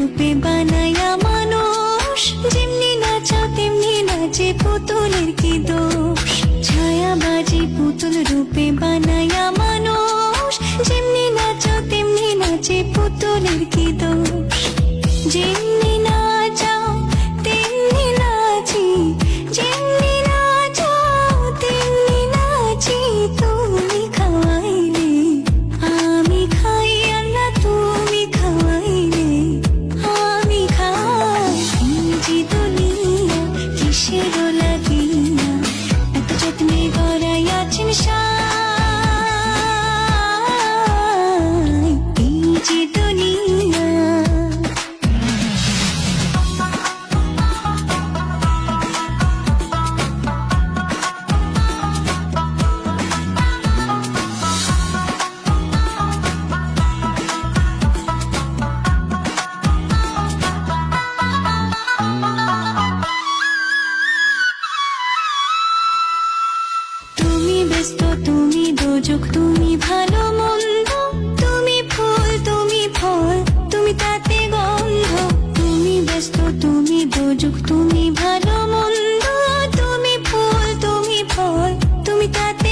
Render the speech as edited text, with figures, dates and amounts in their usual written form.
রূপে বানায়া মানুষ, যেমনি নাচাও তেমনি নাচে পুতুলের কি দোষ। ছায়াবাজি পুতুল রূপে বানায়া মানুষ, যেমনি নাচাও তেমনি নাচে পুতুলের কি দোষ। যেমনি নাচাও তেমনি নাচি, যেমনি নাচাও তেমনি নাচি। তুমি খাওয়াইলে আমি খাই, আল্লাহ তুমি খাওয়াইলে আমি খাই। এই যে দুনিয়া কিসেরও লাগিয়া, এত যত্নে গড়াইয়াছেন সাই। এই যে দুনিয়া। তুমি ব্যস্ত, তুমি দোজক, তুমি ভালো মন্দ, তুমি ফুল, তুমি ফল, তুমি তাতে গন্ধ। তুমি ব্যস্ত, তুমি দোজক, তুমি ভালো মন্দ, তুমি ফুল, তুমি ফল, তুমি তাতে